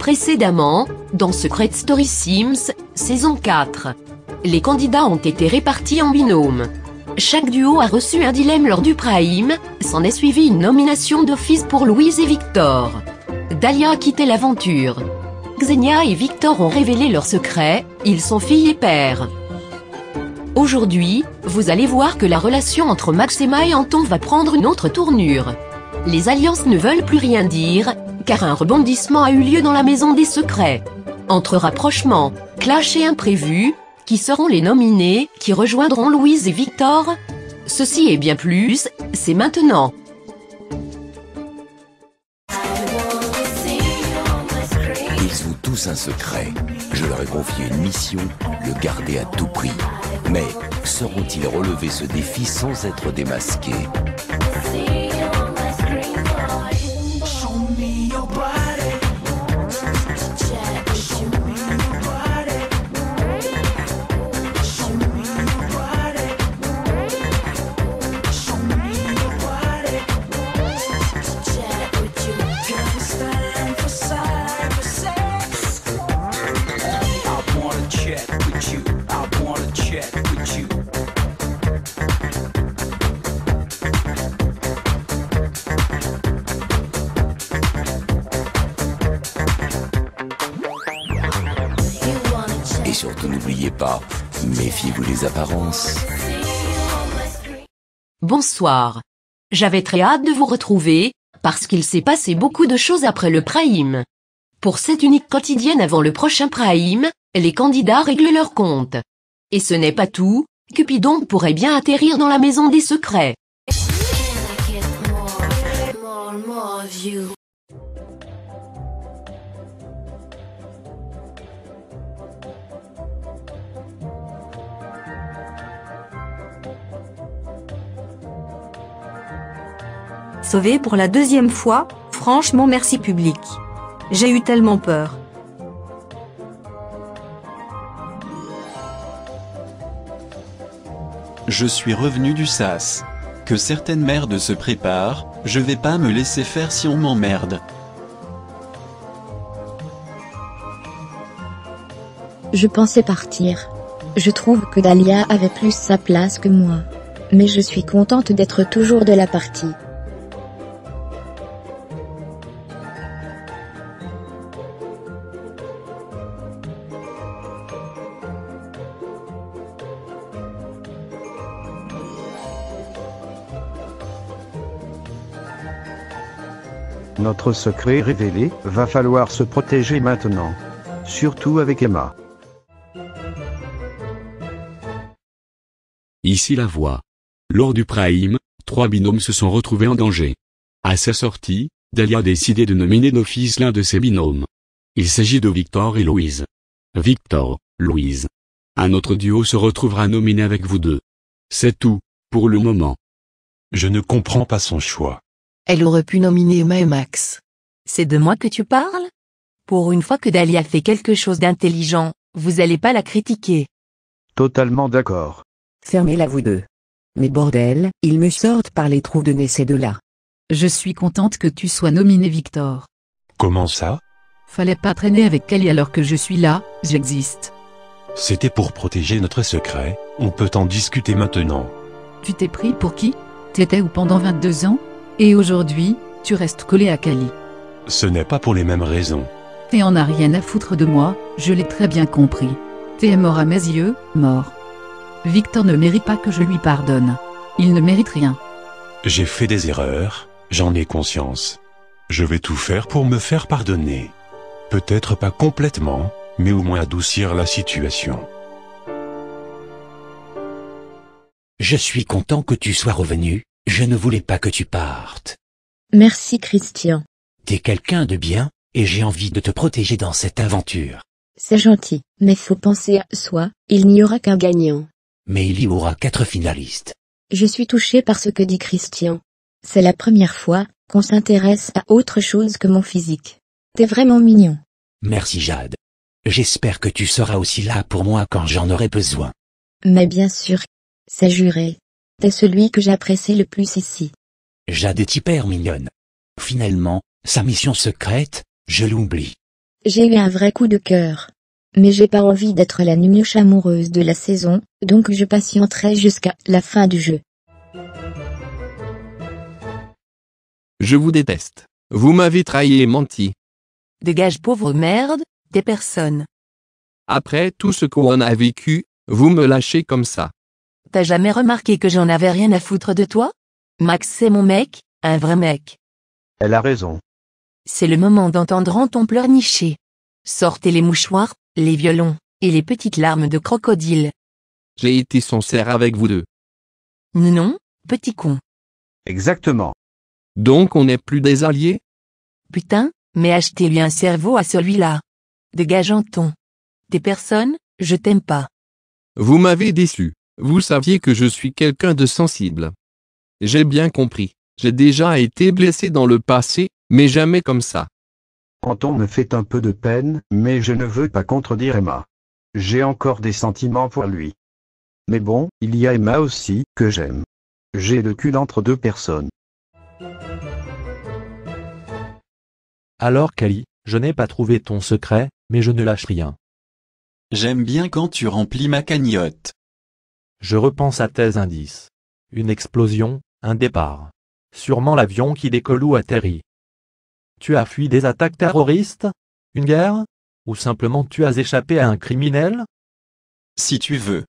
Précédemment, dans Secret Story Sims, saison 4. Les candidats ont été répartis en binôme. Chaque duo a reçu un dilemme lors du Prime, s'en est suivi une nomination d'office pour Louise et Victor. Dahlia a quitté l'aventure. Xenia et Victor ont révélé leurs secrets, ils sont fille et père. Aujourd'hui, vous allez voir que la relation entre Maxima et Anton va prendre une autre tournure. Les alliances ne veulent plus rien dire, car un rebondissement a eu lieu dans la maison des secrets. Entre rapprochements, clash et imprévus, qui seront les nominés, qui rejoindront Louise et Victor? Ceci et bien plus, c'est maintenant. Ils ont tous un secret. Je leur ai confié une mission, le garder à tout prix. Mais sauront-ils relever ce défi sans être démasqués? Et surtout n'oubliez pas, méfiez-vous des apparences. Bonsoir. J'avais très hâte de vous retrouver, parce qu'il s'est passé beaucoup de choses après le Prime. Pour cette unique quotidienne avant le prochain Prime, les candidats règlent leur compte. Et ce n'est pas tout, Cupidon pourrait bien atterrir dans la maison des secrets. Sauvé pour la deuxième fois, franchement merci public. J'ai eu tellement peur. Je suis revenu du sas. Que certaines merdes se préparent, je vais pas me laisser faire si on m'emmerde. Je pensais partir. Je trouve que Dahlia avait plus sa place que moi. Mais je suis contente d'être toujours de la partie. Notre secret révélé, va falloir se protéger maintenant. Surtout avec Emma. Ici la voix. Lors du Prime, 3 binômes se sont retrouvés en danger. À sa sortie, Dahlia a décidé de nominer d'office l'un de ses binômes. Il s'agit de Victor et Louise. Victor, Louise. Un autre duo se retrouvera nominé avec vous deux. C'est tout, pour le moment. Je ne comprends pas son choix. Elle aurait pu nominer Emma et Max. C'est de moi que tu parles? Pour une fois que Dahlia fait quelque chose d'intelligent, vous allez pas la critiquer. Totalement d'accord. Fermez-la vous deux. Mais bordel, ils me sortent par les trous de nez ces deux-là. Je suis contente que tu sois nominé Victor. Comment ça? Fallait pas traîner avec Kelly alors que je suis là, j'existe. C'était pour protéger notre secret, on peut en discuter maintenant. Tu t'es pris pour qui? T'étais où pendant 22 ans? Et aujourd'hui, tu restes collé à Kali. Ce n'est pas pour les mêmes raisons. T'en as rien à foutre de moi, je l'ai très bien compris. T'es mort à mes yeux, mort. Victor ne mérite pas que je lui pardonne. Il ne mérite rien. J'ai fait des erreurs, j'en ai conscience. Je vais tout faire pour me faire pardonner. Peut-être pas complètement, mais au moins adoucir la situation. Je suis content que tu sois revenu, je ne voulais pas que tu partes. Merci Christian. T'es quelqu'un de bien, et j'ai envie de te protéger dans cette aventure. C'est gentil, mais faut penser à soi, il n'y aura qu'un gagnant. Mais il y aura 4 finalistes. Je suis touchée par ce que dit Christian. C'est la première fois qu'on s'intéresse à autre chose que mon physique. T'es vraiment mignon. Merci Jade. J'espère que tu seras aussi là pour moi quand j'en aurai besoin. Mais bien sûr, c'est juré. T'es celui que j'apprécie le plus ici. Jade est hyper mignonne. Finalement, sa mission secrète, je l'oublie. J'ai eu un vrai coup de cœur. Mais j'ai pas envie d'être la nunuche amoureuse de la saison, donc je patienterai jusqu'à la fin du jeu. Je vous déteste. Vous m'avez trahi et menti. Dégage pauvre merde, t'es personne. Après tout ce qu'on a vécu, vous me lâchez comme ça. T'as jamais remarqué que j'en avais rien à foutre de toi? Max c'est mon mec, un vrai mec. Elle a raison. C'est le moment d'entendre ton pleurnicher. Sortez les mouchoirs, les violons, et les petites larmes de crocodile. J'ai été sincère avec vous deux. Non, petit con. Exactement. Donc on n'est plus des alliés? Putain, mais achetez-lui un cerveau à celui-là. Dégage Anton. T'es personne, je t'aime pas. Vous m'avez déçu. Vous saviez que je suis quelqu'un de sensible. J'ai bien compris. J'ai déjà été blessé dans le passé, mais jamais comme ça. Anton me fait un peu de peine, mais je ne veux pas contredire Emma. J'ai encore des sentiments pour lui. Mais bon, il y a Emma aussi, que j'aime. J'ai le cul entre deux personnes. Alors Kali, je n'ai pas trouvé ton secret, mais je ne lâche rien. J'aime bien quand tu remplis ma cagnotte. Je repense à tes indices. Une explosion, un départ. Sûrement l'avion qui décolle ou atterrit. Tu as fui des attaques terroristes? Une guerre? Ou simplement tu as échappé à un criminel? Si tu veux.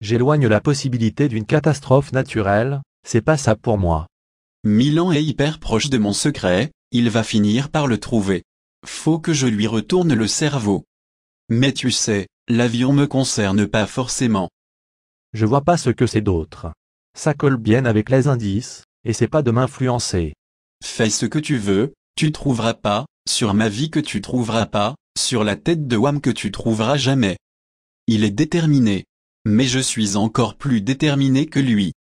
J'éloigne la possibilité d'une catastrophe naturelle, c'est pas ça pour moi. Milan est hyper proche de mon secret, il va finir par le trouver. Faut que je lui retourne le cerveau. Mais tu sais, l'avion me concerne pas forcément. Je vois pas ce que c'est d'autre. Ça colle bien avec les indices, et c'est pas de m'influencer. Fais ce que tu veux, tu trouveras pas, sur ma vie que tu trouveras pas, sur la tête de Wham que tu trouveras jamais. Il est déterminé. Mais je suis encore plus déterminé que lui.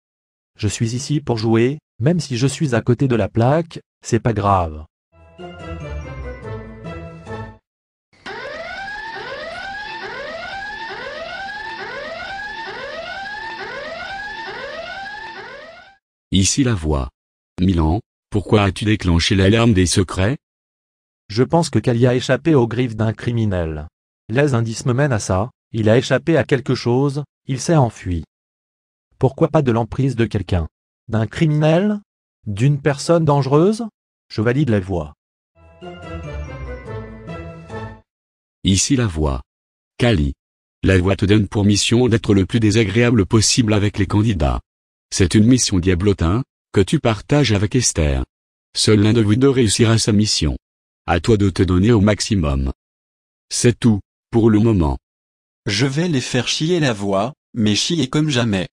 Je suis ici pour jouer, même si je suis à côté de la plaque, c'est pas grave. Ici la voix. Milan, pourquoi as-tu déclenché l'alarme des secrets? Je pense que Kali a échappé aux griffes d'un criminel. Les indices me mènent à ça, il a échappé à quelque chose, il s'est enfui. Pourquoi pas de l'emprise de quelqu'un? D'un criminel? D'une personne dangereuse? Je valide la voix. Ici la voix. Kali. La voix te donne pour mission d'être le plus désagréable possible avec les candidats. C'est une mission diablotin, que tu partages avec Esther. Seul l'un de vous deux réussira sa mission. À toi de te donner au maximum. C'est tout, pour le moment. Je vais les faire chier la voix, mais chier comme jamais.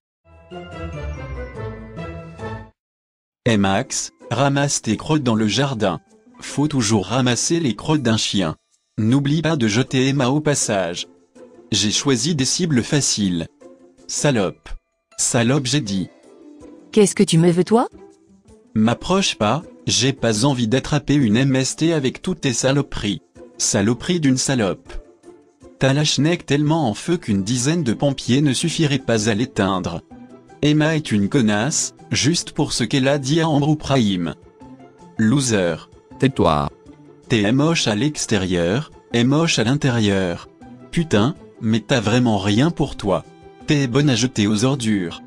Et Max, ramasse tes crottes dans le jardin. Faut toujours ramasser les crottes d'un chien. N'oublie pas de jeter Emma au passage. J'ai choisi des cibles faciles. Salope. Salope j'ai dit. Qu'est-ce que tu me veux toi? M'approche pas, j'ai pas envie d'attraper une MST avec toutes tes saloperies. Saloperie d'une salope. T'as la schneck tellement en feu qu'une dizaine de pompiers ne suffiraient pas à l'éteindre. Emma est une connasse, juste pour ce qu'elle a dit à Andrew Prime. Loser. Tais-toi. T'es moche à l'extérieur, et moche à l'intérieur. Putain, mais t'as vraiment rien pour toi. T'es bonne à jeter aux ordures.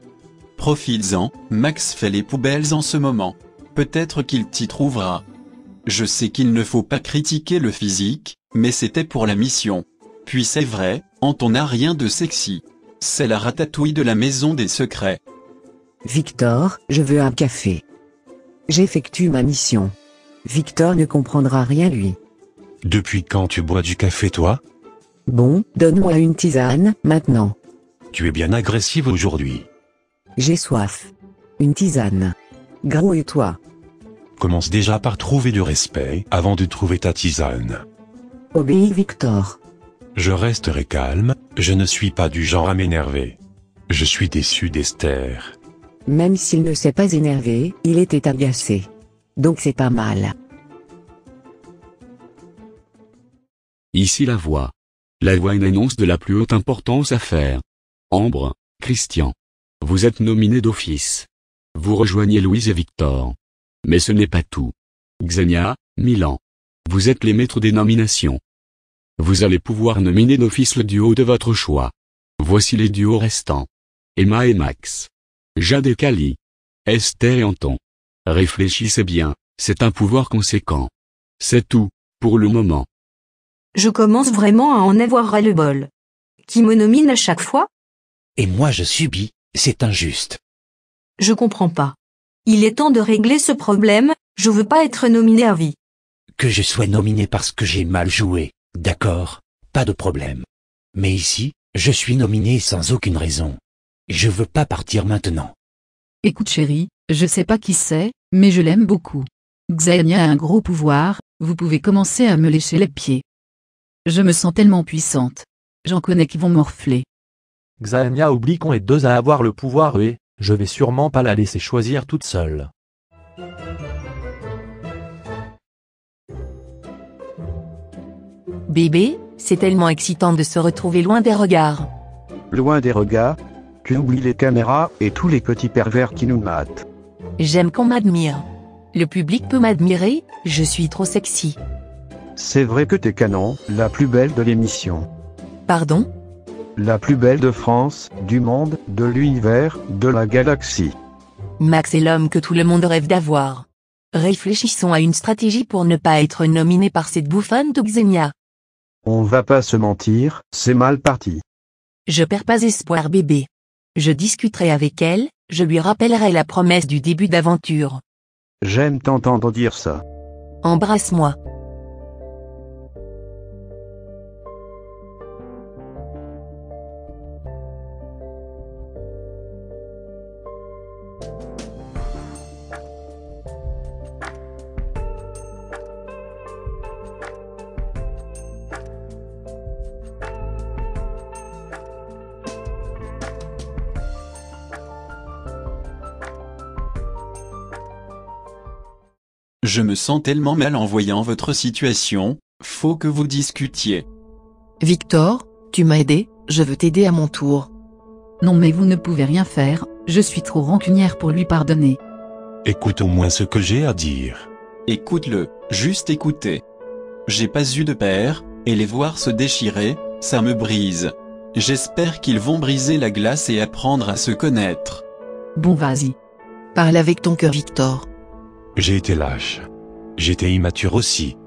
Profites-en, Max fait les poubelles en ce moment. Peut-être qu'il t'y trouvera. Je sais qu'il ne faut pas critiquer le physique, mais c'était pour la mission. Puis c'est vrai, Anton n'a rien de sexy. C'est la ratatouille de la maison des secrets. Victor, je veux un café. J'effectue ma mission. Victor ne comprendra rien lui. Depuis quand tu bois du café toi? Bon, donne-moi une tisane, maintenant. Tu es bien agressive aujourd'hui. J'ai soif. Une tisane. Grouille-toi. Commence déjà par trouver du respect avant de trouver ta tisane. Obéis Victor. Je resterai calme, je ne suis pas du genre à m'énerver. Je suis déçu d'Esther. Même s'il ne s'est pas énervé, il était agacé. Donc c'est pas mal. Ici la voix. La voix une annonce de la plus haute importance à faire. Ambre, Christian. Vous êtes nominés d'office. Vous rejoignez Louise et Victor. Mais ce n'est pas tout. Xenia, Milan. Vous êtes les maîtres des nominations. Vous allez pouvoir nominer d'office le duo de votre choix. Voici les duos restants. Emma et Max. Jade et Kali. Esther et Anton. Réfléchissez bien, c'est un pouvoir conséquent. C'est tout, pour le moment. Je commence vraiment à en avoir ras-le-bol. Qui me nomine à chaque fois? Et moi je subis, c'est injuste. Je comprends pas. Il est temps de régler ce problème, je veux pas être nominé à vie. Que je sois nominé parce que j'ai mal joué, d'accord, pas de problème. Mais ici, je suis nominé sans aucune raison. Je veux pas partir maintenant. Écoute chérie, je sais pas qui c'est, mais je l'aime beaucoup. Xenia a un gros pouvoir, vous pouvez commencer à me lécher les pieds. Je me sens tellement puissante. J'en connais qui vont morfler. Xenia oublie qu'on est deux à avoir le pouvoir et je vais sûrement pas la laisser choisir toute seule. Bébé, c'est tellement excitant de se retrouver loin des regards. Loin des regards, tu oublies les caméras et tous les petits pervers qui nous matent. J'aime qu'on m'admire. Le public peut m'admirer, je suis trop sexy. C'est vrai que t'es canon, la plus belle de l'émission. Pardon? La plus belle de France, du monde, de l'univers, de la galaxie. Max est l'homme que tout le monde rêve d'avoir. Réfléchissons à une stratégie pour ne pas être nominé par cette bouffonne de Xenia. On va pas se mentir, c'est mal parti. Je perds pas espoir bébé. Je discuterai avec elle, je lui rappellerai la promesse du début d'aventure. J'aime t'entendre dire ça. Embrasse-moi. Je me sens tellement mal en voyant votre situation, faut que vous discutiez. Victor, tu m'as aidé, je veux t'aider à mon tour. Non mais vous ne pouvez rien faire, je suis trop rancunière pour lui pardonner. Écoute au moins ce que j'ai à dire. Écoute-le, juste écoutez. J'ai pas eu de père, et les voir se déchirer, ça me brise. J'espère qu'ils vont briser la glace et apprendre à se connaître. Bon vas-y. Parle avec ton cœur Victor. J'ai été lâche. J'étais immature aussi.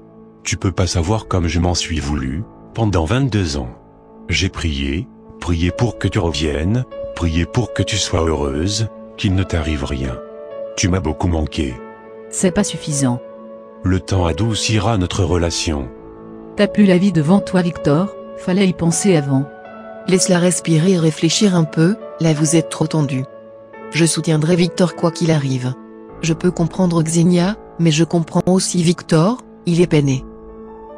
Tu peux pas savoir comme je m'en suis voulu, pendant 22 ans. J'ai prié pour que tu reviennes, prié pour que tu sois heureuse, qu'il ne t'arrive rien. Tu m'as beaucoup manqué. C'est pas suffisant. Le temps adoucira notre relation. T'as plus la vie devant toi Victor, fallait y penser avant. Laisse-la respirer et réfléchir un peu, là vous êtes trop tendu. Je soutiendrai Victor quoi qu'il arrive. Je peux comprendre Xenia, mais je comprends aussi Victor, il est peiné.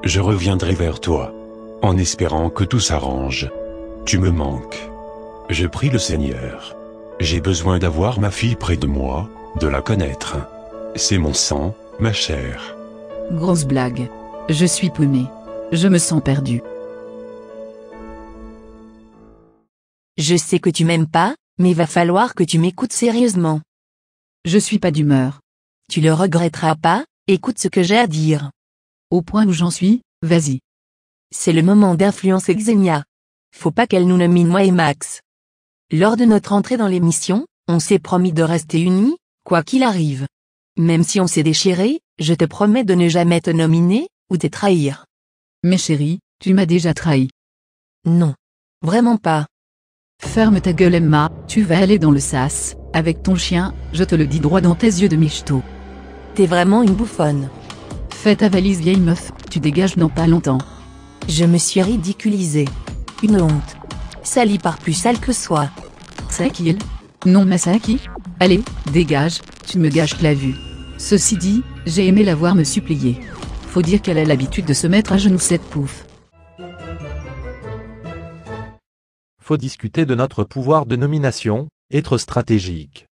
Je reviendrai vers toi, en espérant que tout s'arrange. Tu me manques. Je prie le Seigneur. J'ai besoin d'avoir ma fille près de moi, de la connaître. C'est mon sang, ma chair. Grosse blague. Je suis paumé. Je me sens perdu. Je sais que tu m'aimes pas, mais va falloir que tu m'écoutes sérieusement. Je suis pas d'humeur. Tu le regretteras pas, écoute ce que j'ai à dire. Au point où j'en suis, vas-y. C'est le moment d'influencer Xenia. Faut pas qu'elle nous nomine moi et Max. Lors de notre entrée dans l'émission, on s'est promis de rester unis, quoi qu'il arrive. Même si on s'est déchiré, je te promets de ne jamais te nominer, ou te trahir. Mais chérie, tu m'as déjà trahi. Non. Vraiment pas. Ferme ta gueule Emma, tu vas aller dans le sas, avec ton chien, je te le dis droit dans tes yeux de michto. T'es vraiment une bouffonne. Fais ta valise vieille meuf, tu dégages dans pas longtemps. Je me suis ridiculisée. Une honte. Sali par plus sale que soi. C'est qui elle? Non Masaki? Allez, dégage, tu me gâches la vue. Ceci dit, j'ai aimé la voir me supplier. Faut dire qu'elle a l'habitude de se mettre à genoux cette pouffe. Faut discuter de notre pouvoir de nomination, être stratégique.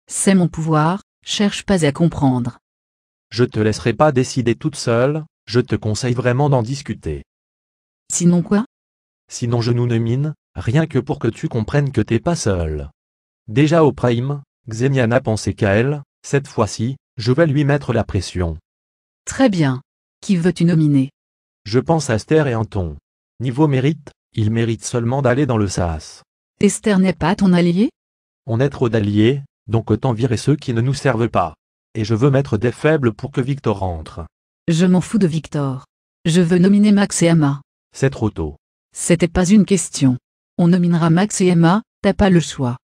C'est mon pouvoir, cherche pas à comprendre. Je te laisserai pas décider toute seule, je te conseille vraiment d'en discuter. Sinon quoi? Sinon je nous nomine, rien que pour que tu comprennes que t'es pas seul. Déjà au prime, Xenia n'a pensé qu'à elle, cette fois-ci, je vais lui mettre la pression. Très bien. Qui veux-tu nominer? Je pense à Esther et Anton. Niveau mérite, ils méritent seulement d'aller dans le SAS. Esther n'est pas ton allié? On est trop d'alliés, donc autant virer ceux qui ne nous servent pas. Et je veux mettre des faibles pour que Victor rentre. Je m'en fous de Victor. Je veux nominer Max et Emma. C'est trop tôt. C'était pas une question. On nominera Max et Emma, t'as pas le choix.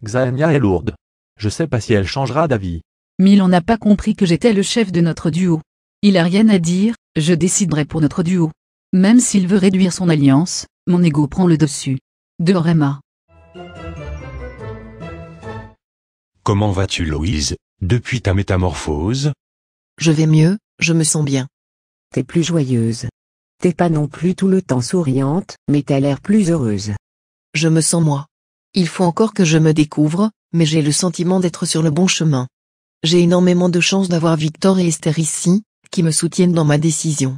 Xenia est lourde. Je sais pas si elle changera d'avis. Milan n'a pas compris que j'étais le chef de notre duo. Il a rien à dire, je déciderai pour notre duo. Même s'il veut réduire son alliance, mon ego prend le dessus. Dehors Emma. Comment vas-tu Louise, depuis ta métamorphose? Je vais mieux, je me sens bien. T'es plus joyeuse. T'es pas non plus tout le temps souriante, mais t'as l'air plus heureuse. Je me sens moi. Il faut encore que je me découvre, mais j'ai le sentiment d'être sur le bon chemin. J'ai énormément de chance d'avoir Victor et Esther ici, qui me soutiennent dans ma décision.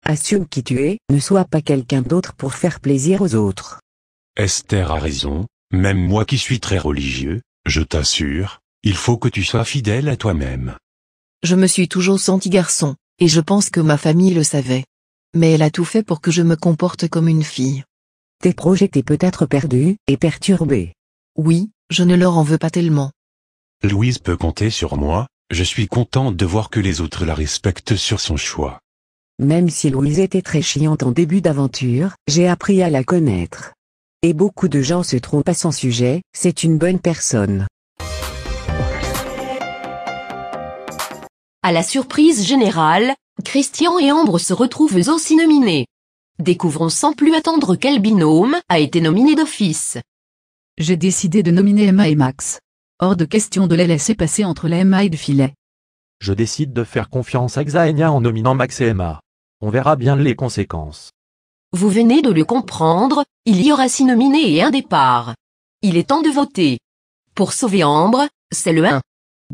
Assume qui tu es, ne sois pas quelqu'un d'autre pour faire plaisir aux autres. Esther a raison, même moi qui suis très religieux, je t'assure, il faut que tu sois fidèle à toi-même. Je me suis toujours senti garçon, et je pense que ma famille le savait. Mais elle a tout fait pour que je me comporte comme une fille. T'es projeté peut-être perdu et perturbé. Oui, je ne leur en veux pas tellement. Louise peut compter sur moi, je suis contente de voir que les autres la respectent sur son choix. Même si Louise était très chiante en début d'aventure, j'ai appris à la connaître. Et beaucoup de gens se trompent à son sujet, c'est une bonne personne. À la surprise générale, Christian et Ambre se retrouvent eux aussi nominés. Découvrons sans plus attendre quel binôme a été nominé d'office. J'ai décidé de nominer Emma et Max. Hors de question de les laisser passer entre les mailles du filet. Je décide de faire confiance à Xenia en nominant Max et Emma. On verra bien les conséquences. Vous venez de le comprendre, il y aura 6 nominés et un départ. Il est temps de voter. Pour sauver Ambre, c'est le 1.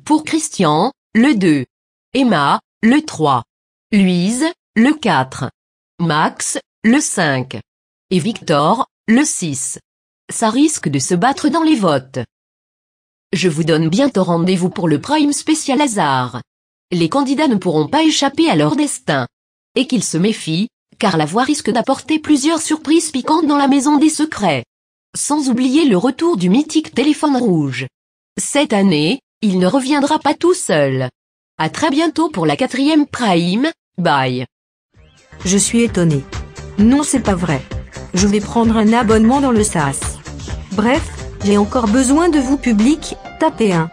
Pour Christian, le 2. Emma, le 3. Louise, le 4. Max, le 5. Et Victor, le 6. Ça risque de se battre dans les votes. Je vous donne bientôt rendez-vous pour le Prime spécial hasard. Les candidats ne pourront pas échapper à leur destin. Et qu'ils se méfient, car la voix risque d'apporter plusieurs surprises piquantes dans la maison des secrets. Sans oublier le retour du mythique téléphone rouge. Cette année, il ne reviendra pas tout seul. À très bientôt pour la 4e Prime, bye. Je suis étonné. Non, c'est pas vrai. Je vais prendre un abonnement dans le SAS. Bref, j'ai encore besoin de vous public, tapez 1.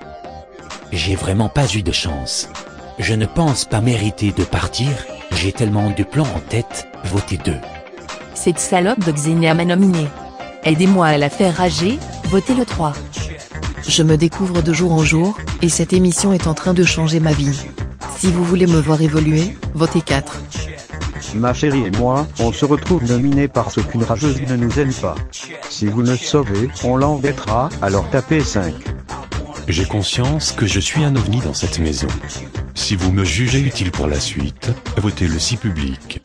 J'ai vraiment pas eu de chance. Je ne pense pas mériter de partir, j'ai tellement de plans en tête, votez 2. Cette salope de Xenia m'a nominé. Aidez-moi à la faire rager, votez le 3. Je me découvre de jour en jour, et cette émission est en train de changer ma vie. Si vous voulez me voir évoluer, votez 4. Ma chérie et moi, on se retrouve nominés parce qu'une rageuse ne nous aime pas. Si vous le sauvez, on l'embêtera, alors tapez 5. J'ai conscience que je suis un ovni dans cette maison. Si vous me jugez utile pour la suite, votez le 6 public.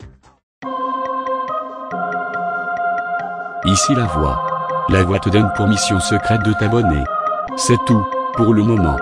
Ici la voix. La voix te donne pour mission secrète de t'abonner. C'est tout, pour le moment.